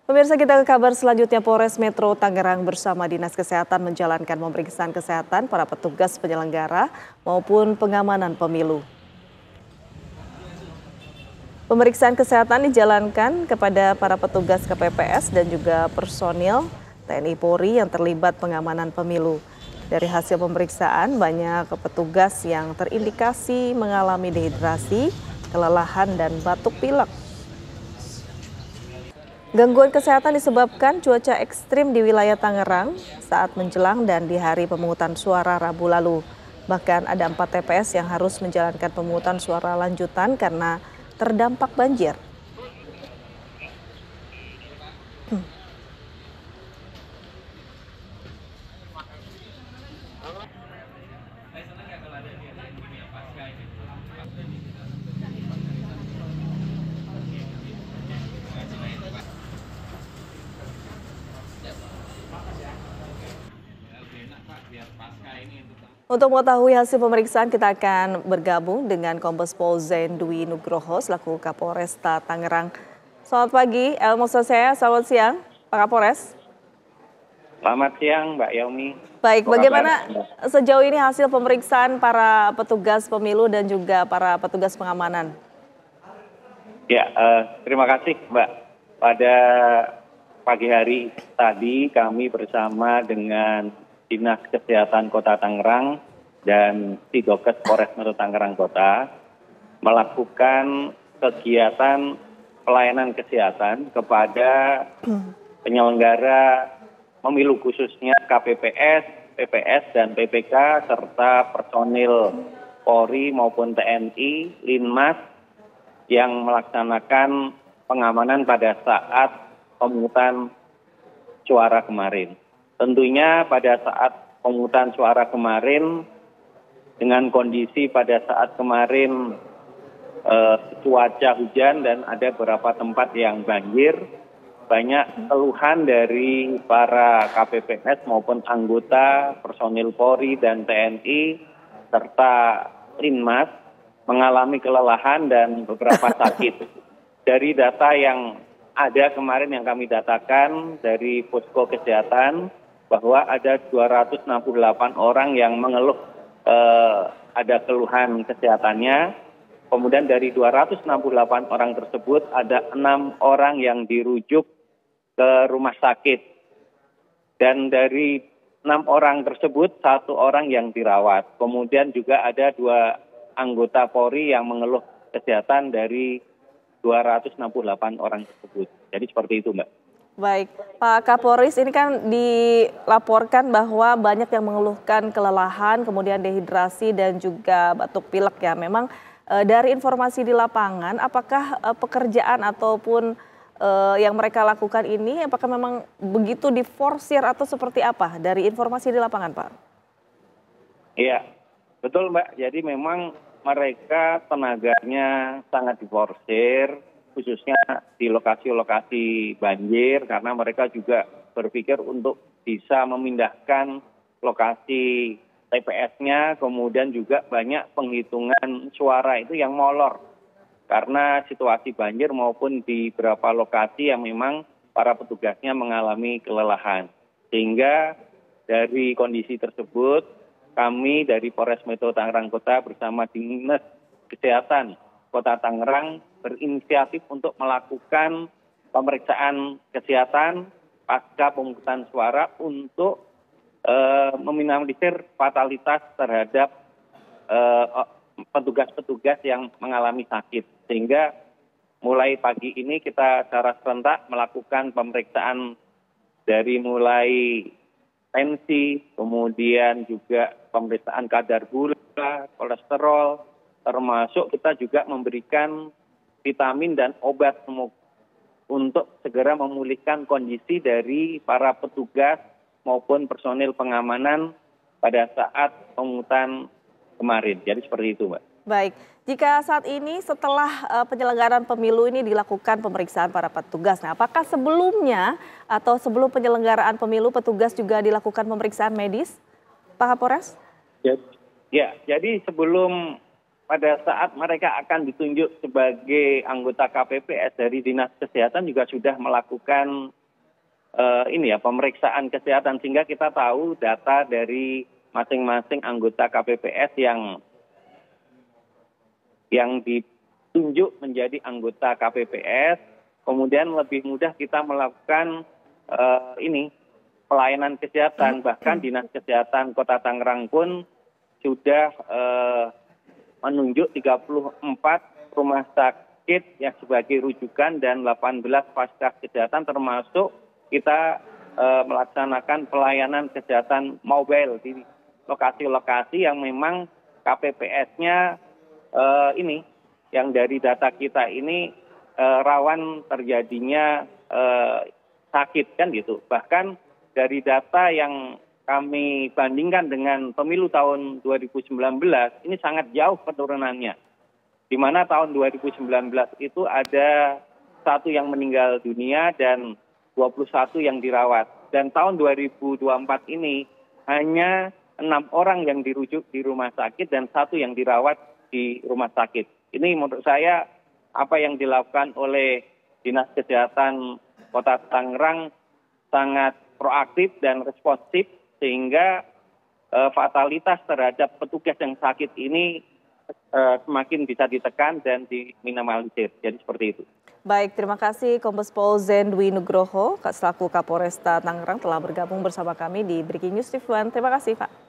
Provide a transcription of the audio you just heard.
Pemirsa, kita ke kabar selanjutnya. Polres Metro Tangerang bersama Dinas Kesehatan menjalankan pemeriksaan kesehatan para petugas penyelenggara maupun pengamanan pemilu. Pemeriksaan kesehatan dijalankan kepada para petugas KPPS dan juga personil TNI Polri yang terlibat pengamanan pemilu. Dari hasil pemeriksaan, banyak petugas yang terindikasi mengalami dehidrasi, kelelahan, dan batuk pilek. Gangguan kesehatan disebabkan cuaca ekstrim di wilayah Tangerang saat menjelang dan di hari pemungutan suara Rabu lalu. Bahkan ada 4 TPS yang harus menjalankan pemungutan suara lanjutan karena terdampak banjir. Untuk mengetahui hasil pemeriksaan, kita akan bergabung dengan Kombes Pol Zain Dwi Nugroho selaku Kapolresta Tangerang. Selamat pagi, maksud saya selamat siang, Pak Kapolres. Selamat siang, Mbak Yaumi. Baik, bagaimana sejauh ini hasil pemeriksaan para petugas pemilu dan juga para petugas pengamanan? Ya, terima kasih, Mbak. Pada pagi hari tadi kami bersama dengan Dinas Kesehatan Kota Tangerang dan Sidokes Polres Metro Tangerang Kota melakukan kegiatan pelayanan kesehatan kepada penyelenggara pemilu khususnya KPPS, PPS, dan PPK serta personil Polri maupun TNI, Linmas yang melaksanakan pengamanan pada saat pemungutan suara kemarin. Tentunya pada saat pemungutan suara kemarin dengan kondisi pada saat kemarin cuaca hujan dan ada beberapa tempat yang banjir, banyak keluhan dari para KPPS maupun anggota personil Polri dan TNI serta Linmas mengalami kelelahan dan beberapa sakit. Dari data yang ada kemarin yang kami datakan dari posko kesehatan bahwa ada 268 orang yang mengeluh ada keluhan kesehatannya. Kemudian dari 268 orang tersebut ada 6 orang yang dirujuk ke rumah sakit. Dan dari 6 orang tersebut 1 orang yang dirawat. Kemudian juga ada 2 anggota Polri yang mengeluh kesehatan dari 268 orang tersebut. Jadi seperti itu, Mbak. Baik, Pak Kapolres, ini kan dilaporkan bahwa banyak yang mengeluhkan kelelahan, kemudian dehidrasi dan juga batuk pilek ya. Memang dari informasi di lapangan, apakah pekerjaan ataupun yang mereka lakukan ini, apakah memang begitu diforsir atau seperti apa dari informasi di lapangan, Pak? Iya, betul, Mbak. Jadi memang mereka tenaganya sangat diforsir, khususnya di lokasi-lokasi banjir, karena mereka juga berpikir untuk bisa memindahkan lokasi TPS-nya, kemudian juga banyak penghitungan suara itu yang molor. Karena situasi banjir maupun di beberapa lokasi yang memang para petugasnya mengalami kelelahan. Sehingga dari kondisi tersebut, kami dari Polres Metro Tangerang Kota bersama Dinas Kesehatan Kota Tangerang berinisiatif untuk melakukan pemeriksaan kesehatan pasca pemungutan suara untuk meminimalisir fatalitas terhadap petugas-petugas yang mengalami sakit. Sehingga mulai pagi ini kita secara serentak melakukan pemeriksaan dari mulai tensi, kemudian juga pemeriksaan kadar gula, kolesterol, termasuk kita juga memberikan vitamin dan obat untuk segera memulihkan kondisi dari para petugas maupun personil pengamanan pada saat pemungutan kemarin. Jadi seperti itu, Mbak. Baik, jika saat ini setelah penyelenggaraan pemilu ini dilakukan pemeriksaan para petugas, nah apakah sebelumnya atau sebelum penyelenggaraan pemilu petugas juga dilakukan pemeriksaan medis, Pak Kapolres? Ya, jadi sebelum pada saat mereka akan ditunjuk sebagai anggota KPPS dari Dinas Kesehatan juga sudah melakukan ini ya pemeriksaan kesehatan sehingga kita tahu data dari masing-masing anggota KPPS yang ditunjuk menjadi anggota KPPS, kemudian lebih mudah kita melakukan pelayanan kesehatan. Bahkan Dinas Kesehatan Kota Tangerang pun sudah menunjuk 34 rumah sakit yang sebagai rujukan dan 18 fasilitas kesehatan, termasuk kita melaksanakan pelayanan kesehatan mobile di lokasi-lokasi yang memang KPPS-nya yang dari data kita ini rawan terjadinya sakit kan gitu. Bahkan dari data yang kami bandingkan dengan pemilu tahun 2019 ini sangat jauh penurunannya. Di mana tahun 2019 itu ada 1 yang meninggal dunia dan 21 yang dirawat. Dan tahun 2024 ini hanya 6 orang yang dirujuk di rumah sakit dan 1 yang dirawat di rumah sakit. Ini menurut saya apa yang dilakukan oleh Dinas Kesehatan Kota Tangerang sangat proaktif dan responsif sehingga fatalitas terhadap petugas yang sakit ini semakin bisa ditekan dan diminimalisir. Jadi seperti itu. Baik, terima kasih Kombes Pol Zendwi Nugroho selaku Kapolresta Tangerang telah bergabung bersama kami di Breaking News TV One. Terima kasih Pak.